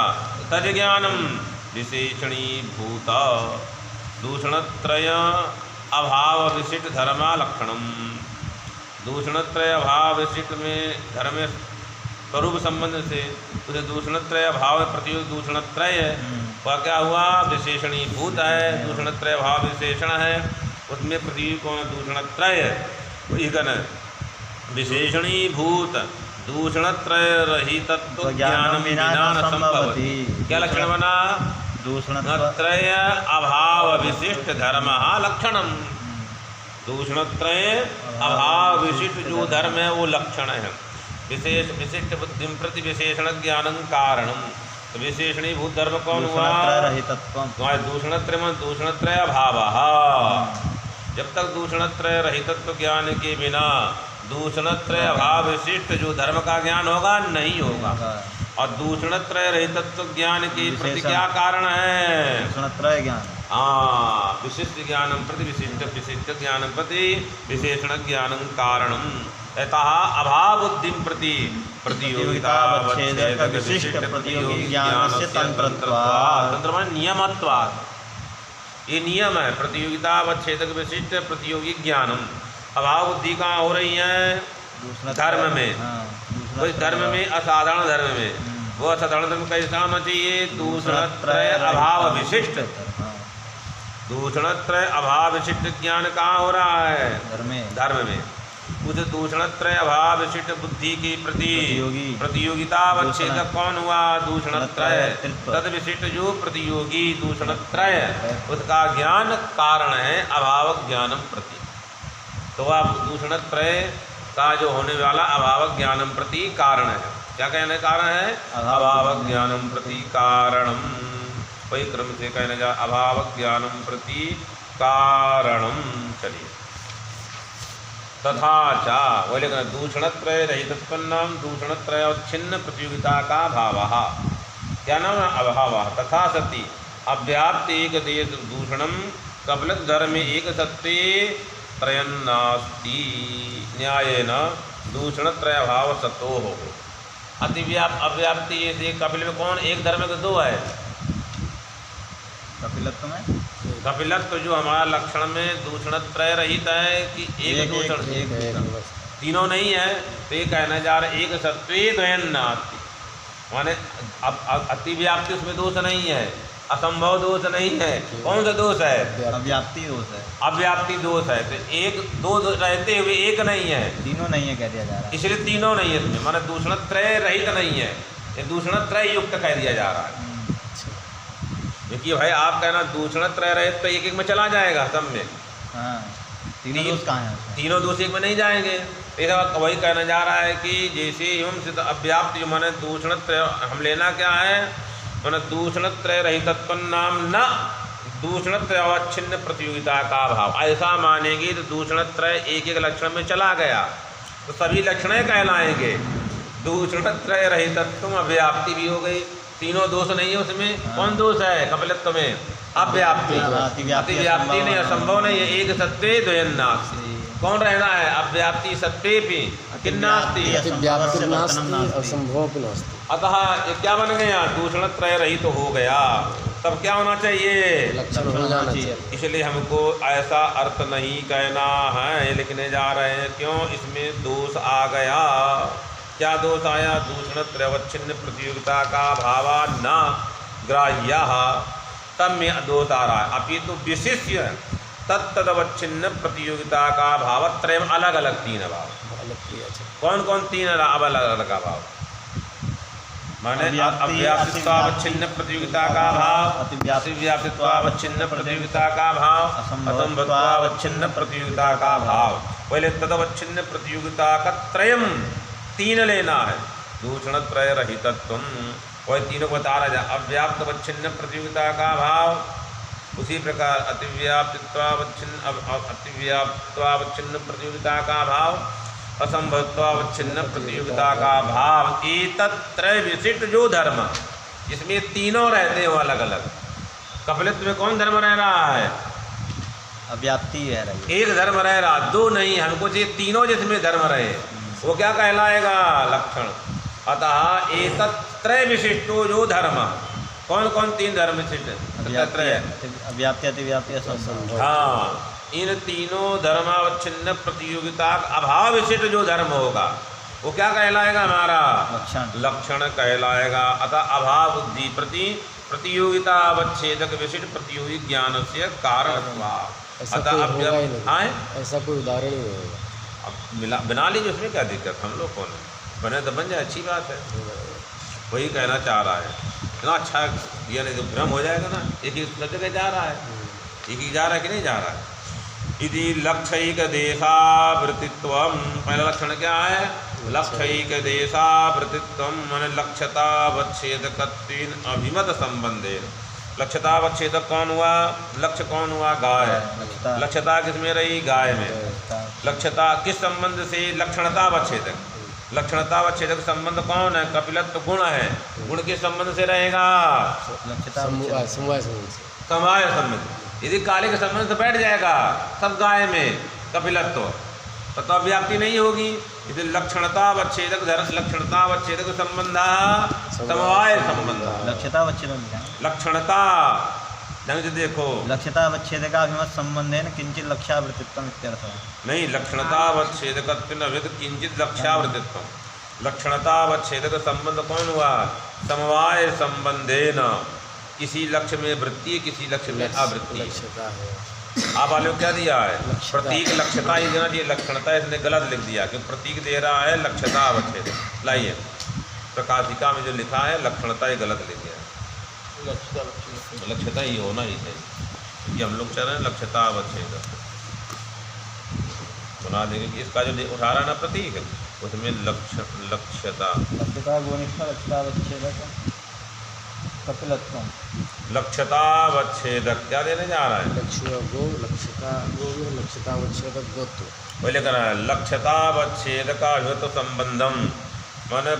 तज्ज्ञानम विशेषणीभूत दूषणत्रय अभाव विशिष्ट धर्मा लक्षणम। दूषणत्रय अभाव विशिष्ट में धर्म स्वरूप संबंध से उसे दूषणत्रय अभाव प्रतियोगी दूषणत्रय वह क्या हुआ? विशेषणीभूत है। दूषणत्रय अभाव विशेषण है, उसमें प्रतियोगी कौन? दूषणत्रय। विशेषणीभूत दूषणत्रय रहितत्व ज्ञानम विना न संभवति। क्या लक्षण बना? दूषणत्रय अभाव विशिष्ट धर्म लक्षणम। दूषणत्रय अभाव विशिष्ट जो धर्म है वो लक्षण है। विशेष विशिष्ट बुद्धि प्रति विशेषण ज्ञानं कारणम। तो विशेषणीभूत धर्म कौन हुआ? तुम्हारे दूषणत्रय में दूषणत्रय अभाव। जब तक दूषणत्रय रहितत्व ज्ञान के बिना दूषणत्रय अभाव विशिष्ट जो धर्म का ज्ञान होगा नहीं होगा। और दूषणत्रय रहितत्व ज्ञान के प्रति क्या कारण है? दूषणत्रय ज्ञान। हाँ, विशिष्ट ज्ञानम प्रति विशिष्ट विशिष्ट ज्ञानम प्रति विशेषण ज्ञानं कारणम। अतः अभाव बुद्धि प्रति प्रतियोगितावच्छेदक विशिष्ट प्रतियोगी ज्ञानस्य तंत्रत्वात्। तंत्र माने नियमत्वात्। ये नियम है प्रतियोगितावच्छेदक विशिष्ट प्रतियोगी ज्ञानम। अभाव बुद्धि कहाँ हो रही है? धर्म में। तो इस धर्म में असाधारण धर्म में वो असाधारण धर्म कैसा होना चाहिए? दूषणत्रय अभाव विशिष्ट। दूषणत्रय अभाव विशिष्ट ज्ञान कहाँ हो रहा है? धर्म में। उस दूषणत्रय अभाव विशिष्ट बुद्धि की प्रति प्रतियोगितावच्छेदक कौन हुआ? दूषणत्रय। तद विशिष्ट जो प्रतियोगी दूषणत्रय उसका ज्ञान कारण है अभाव ज्ञानम प्रति। तो आप दूषणत्रय का जो होने वाला अभाव ज्ञानम प्रति कारण है। क्या कहने कारण है? अभाव ज्ञानम प्रति कारणम। वही क्रम से कहने जा अभाव ज्ञानम प्रति कारणम। चलिए तथा चा वो लेकिन दूषणत्रय रहितत्वन्नाम दूषणत्रय छिन्न प्रतियोगिता का भाव। क्या नाम है? अभाव। तथा सती अव्याप्ति एक देश दूषणम कपलत धर्म एक सत्य त्रयन्नास्ति न्यायेन दूषणत्रय अभाव सतो हो। अव्याप्ति ये कपिल में कौन? एक धर्म के दो है। कपिलत्व में कपिलत्व जो हमारा लक्षण में दूषणत्रय रहित है कि एक दूषण तीनों नहीं है। तो ये कहना जा रहा है एक सत्वे द्वयन्नास्ति माने अतिव्याप्ति उसमें दोष नहीं है, असंभव दोष नहीं है। कौन सा दोष है? अव्याप्ति दोष है। अव्याप्ति दोष है। तो एक दो रहते हुए एक नहीं है, तीनों नहीं है कह दिया जा रहा है। इसलिए तीनों नहीं है इसमें, माने दूषणत्रय रहित नहीं है, ये दूषणत्रय युक्त कह दिया जा रहा है। क्योंकि भाई आप कहना दूषणत्रय रहित तो एक एक में चला जाएगा सब में। हाँ, तीनों दोष कहाँ हैं? तीनों दोष एक में नहीं जाएंगे। तो वही कहना जा रहा है कि जैसे एवं सिद्ध अव्याप्ति जो माने दूषणत्रय हम लेना क्या है? मैंने दूषणत्रय रहितत्व नाम न दूषणत्रय अवच्छिन्न प्रतियोगिता का भाव। ऐसा मानेंगे तो दूषणत्रय एक एक लक्षण में चला गया तो सभी लक्षण कहलाएंगे। दूषणत्रय रहितत्व अव्याप्ति भी हो गई, तीनों दोष नहीं है उसमें। कौन दोष है कपिलत्व में? अव्याप्ति। अतिव्याप्ति नहीं, असंभव नहीं है। एक सत्य द्वयन्नास्ति कौन रहना है? अव्याप्ति सत्तेपि किन्नास्ति अतिव्याप्ति नास्ति असंभव नास्ति। अतः ये क्या बन गया? दूषण त्रय रहित तो हो गया। तब क्या होना चाहिए? लक्षण हो जाना चाहिए। इसलिए हमको ऐसा अर्थ नहीं कहना है, लिखने जा रहे हैं। क्यों? इसमें दोष आ गया। क्या दोष आया? दूषण त्रयवच्छिन्न प्रतियोगिता का भावा न ग्राह्य, तब में दोष आ रहा है। अपितु विशिष्य तत्तदवच्छिन्न प्रतियोगिता का भाव त्रय अलग अलग तीन भाव। कौन कौन तीन अब अलग अलग का भाव? माने अव्याप्तित्वावच्छिन्न प्रतियोगिता का भाव, अतिव्याप्तित्वावच्छिन्न प्रतियोगिता का भाव, असंभवत्वावच्छिन्न प्रतियोगिता का भाव। पहले तदवच्छिन्न प्रतियोगिता का त्रयम तीन लेना है। दूषण त्रय रहितत्वम, वही तीनों को बता रहा है। अव्याप्तवच्छिन्न प्रतियोगिता का भाव, उसी प्रकार अतिव्याप्तवावच्छिन्न प्रतियोगिता का भाव, असंभवत्वावच्छिन्न प्रतियोगिता का भाव। एतत्त्रय विशिष्ट जो धर्म, जिसमें तीनों रहते हो अलग अलग। कपिलत्व में कौन धर्म रह रहा है? अव्याप्ति रह रही है। एक धर्म रह रहा, दो नहीं। हमको चाहिए तीनों जिसमें धर्म रहे, वो क्या कहलाएगा? लक्षण। अतः एतत्त्रय विशिष्टो जो धर्म, कौन कौन तीन धर्म विशिष्ट? अव्याप्ति, अतिव्याप्ति, असंभव। हाँ, इन तीनों धर्मावच्छिन्न प्रतियोगिता अभाव विशिष्ट जो धर्म होगा वो क्या कहलाएगा? हमारा लक्षण कहलाएगा। अतः अभाव बुद्धि प्रति प्रतियोगिता अवच्छेदक विशिष्ट प्रतियोगी ज्ञान से कारण। अतः ऐसा कोई उदाहरण ही नहीं होगा। अब बना लीजिए, उसमें क्या दिक्कत? हम लोग कौन है? बने तो बन जाए, अच्छी बात है। वही कहना चाह रहा है। इतना अच्छा ये नहीं तो भ्रम हो जाएगा ना। एक ही जगह जा रहा है, एक ही जा रहा है कि नहीं जा रहा है। यदि लक्ष्यिक देशावृत्तित्व, पहला लक्षण क्या है? लक्ष्यिक देशावृत्तित्व माने लक्ष्यतावच्छेदकत्वेन अभिमत संबंधे। लक्ष्यतावच्छेदक कौन हुआ? लक्ष्य कौन हुआ? गाय। लक्ष्यता किसमें रही? गाय में। लक्ष्यता किस संबंध से? लक्षणतावच्छेदक। लक्षणतावच्छेदक संबंध कौन है? कपिलत्व गुण है। गुण के संबंध से रहेगा? समवाय संबंध। यदि काले के संबंध से बैठ जाएगा सब गाय में कपिलत्व, तो अव्याप्ति नहीं होगी। यदि लक्षणतावच्छेदक लक्षणतावच्छेदक संबंध समवाय संबंध। लक्षणता ढंग से देखो। लक्ष्यतावच्छेदकाभिमत संबंधेन किंचित लक्ष्यावृत्तित्वम इत्यर्थः। नहीं, लक्षणतावच्छेदकत्वेन अभिमत किंचित लक्ष्यावृत्तित्वम। लक्षणतावच्छेदक संबंध कौन हुआ? समवाय संबंधेन। किसी लक्ष्य में वृत्ति, किसी लक्ष्य में आवृत्ति। आप वाले क्या दिया है? प्रतीक लक्ष्यता ही देना चाहिए। लक्षणता इसने गलत लिख दिया, क्योंकि प्रतीक दे रहा है लक्ष्यता अवच्छेद। लाइए, प्रकाशिका में जो लिखा है लक्षणता ही गलत लिख दिया। लक्ष्यता ही होना ही चाहिए, कि हम लोग चल रहे हैं लक्ष्यता अवच्छेद बना देंगे कि इसका जो उठा रहा ना प्रतीक, उसमें लक्ष्यता लक्षतावच्छेदक क्या देने जा रहा है? पहले कह रहा है लक्षतावच्छेदक संबंधम माने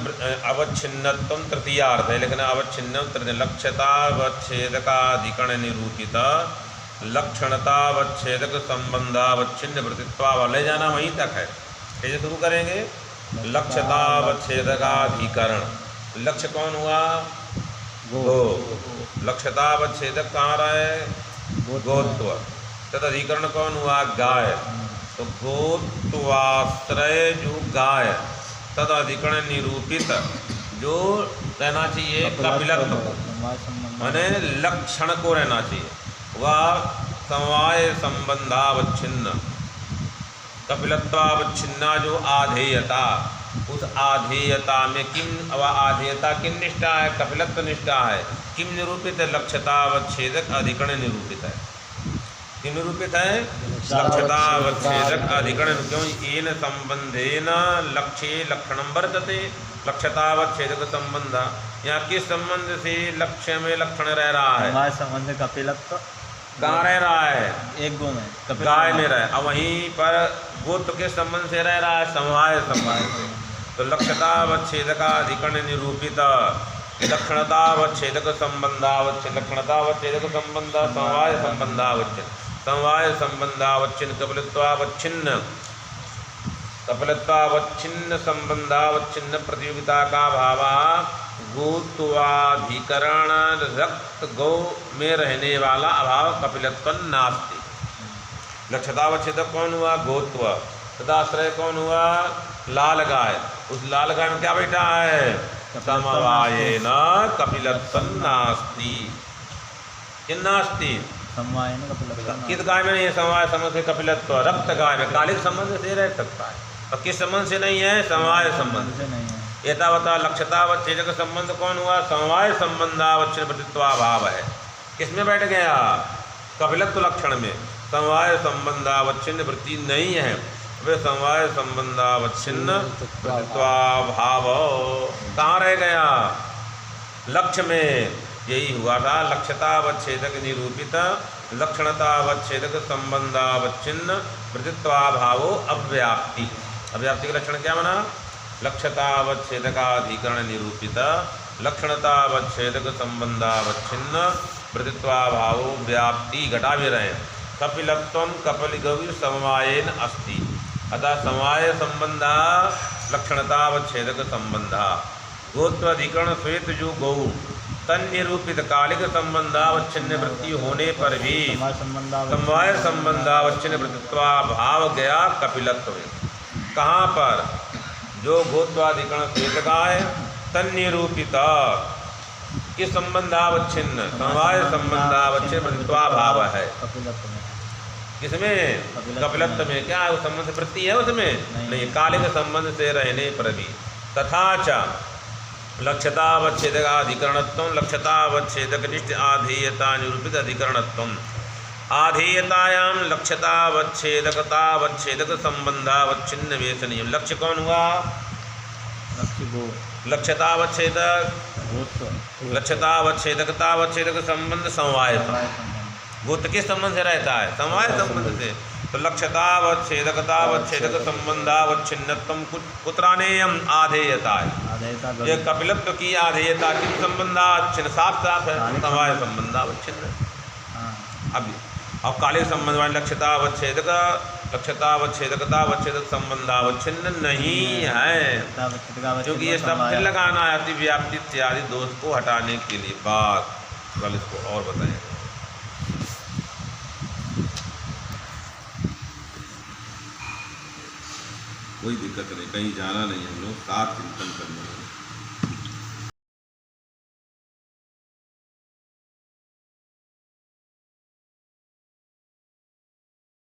अवच्छिन्नत्व तृतीयार्थ है, लेकिन अवच्छिन्नम तृतीय। लक्षतावच्छेदकाधिकरण निरूपित लक्षणतावच्छेदक संबंधावच्छिन्न वृत्तित्वा ले जाना वहीं तक है। कैसे शुरू करेंगे? लक्षतावच्छेदकाधिकरण। लक्ष्य कौन हुआ? गो। लक्षतावच्छेदक कहाँ रहा है? गोत्व। तद अधिकरण कौन हुआ? गाय। तो गोत्वाश्रय जो गाय, तद अधिकरण निरूपित जो रहना चाहिए कपिलत्व, माने लक्षण को रहना चाहिए, वह समवाय संबंधावच्छिन्न। कपिलत्वावच्छिन्ना जो आधेयता, उस आधेयता में किम व आधेयता किम निष्ठा है? कपिलत्व निष्ठा है। किम निरूपित है? लक्ष्यतावच्छेदक अधिकरण निरूपित है। किम निरूपित है? लक्ष्यतावच्छेदक अधिकरण। क्यों? येन संबंधेन लक्ष्ये लक्षणं वर्तते। लक्ष्यतावच्छेदक संबंध, यहाँ किस संबंध से लक्ष्य में लक्षण रह रहा है? संबंध कपिलत्व कहाँ रह रहा है? एक गो में, गाय में रहे। और वहीं पर गोत्र के संबंध से रह रहा है? समवाय संबंध। तो लक्षतावच्छेदकाधिकरण निरूपित लक्षणतावच्छेदक संबंधावच्छिन्न। लक्षणतावच्छेदक संबंध समवाय संबंधावच्छिन्न। समवाय संबंधावच्छिन्न कपिलत्वावच्छिन्न कपिलत्वावच्छिन्न संबंधावच्छिन्न प्रतियोगिता का भाव गोत्वाधिकरण रक्त गौ में रहने वाला अभाव कपिलत्व नास्ति। लक्षतावच्छेदक कौन हुआ? गोत्व। तदाश्रय कौन हुआ? लाल गाय। उस लाल गाय में क्या बैठा है? समवायेन कपिलत्व नास्ति। किन नास्ति? समवायेन कपिलत्व। किस गाय में नहीं है समवाय संबंध से कपिलत्व? रक्त गाय में कालिक संबंध से रह सकता है, और किस संबंध से नहीं है? समवाय संबंध से नहीं है। एतावता लक्षतावच्छेदक संबंध कौन हुआ? समवाय संबंधावच्छिन्न प्रतित्वाभाव है। किसमें बैठ गया? कपिलत्व लक्षण में। समवाय संबंधावच्छिन्न वृत्ति नहीं है, वे समवाय संबंधावच्छिन्न प्रतित्वाभाव कहाँ रह गया? लक्ष्य में। यही हुआ था लक्षतावच्छेदक निरूपित लक्षणतावच्छेदक संबंधावच्छिन्न प्रतित्वाभावो अव्याप्ति। अव्याप्ति का लक्षण क्या बना? लक्षतावच्छेदकाधिकरण निरूपित लक्षणतावच्छेदक संबंधावच्छिन्न प्रतित्वाभावो व्याप्ति। घटा भी रहे। कपिलत्वं कपिलगौः समवायेन अस्ति, अतः समवाय संबंधा लक्षणतावच्छेदक संबंधा। गोत्वाधिकरण श्वेत जो गौ तन्निरूपित कालिक संबंधावच्छिन्न वृत्ति होने पर भी समवाय संबंधावच्छिन्न वृत्तित्वाभाव गया कपिलत्व में। कहाँ पर? जो गोत्वाधिकरण श्वेत गाय तन्निरूपित किस संबंधावच्छिन्न? समवाय संबंधावच्छिन्न वृत्तित्वाभाव है। किसमें? कपिलत्व में। क्या है? उस संबंध से वृत्ति है उसमें? नहीं। कालिक संबंध से रहने पर भी। तथा च लक्षतावच्छेदक अधिकरणत्व लक्षतावच्छेदक निष्ठ आधेयता निरूपित अधिकरणत्व। आधेयतायाम लक्षतावच्छेदकतावच्छेदक संबंधावच्छिन्न वेशनीय। लक्ष्य कौन हुआ? लक्षतावच्छेदक लक्षतावच्छेदकतावच्छेदक संबंध समवाय। गोत्र किस संबंध से रहता है? समवाय संबंध से। तो लक्षतावच्छेदकतावच्छेदक संबंधावच्छिन्नत्वं कुत्रानेयम आधेयता है। ये कपिलत्व की आधेयता किस संबंधावच्छिन्न? साफ साफ है, समवाय संबंधावच्छिन्न। अब कालिक संबंध वाले लक्षतावच्छेदक लक्षतावच्छेदकतावच्छेदक संबंधावच्छिन्न नहीं है, क्योंकि ये सब फिर लगाना है अतिव्याप्ति इत्यादि दोष को हटाने के लिए। बात कल इसको और बताएं। कोई दिक्कत नहीं, कहीं जाना नहीं, हम लोग साथ चिंतन करना है।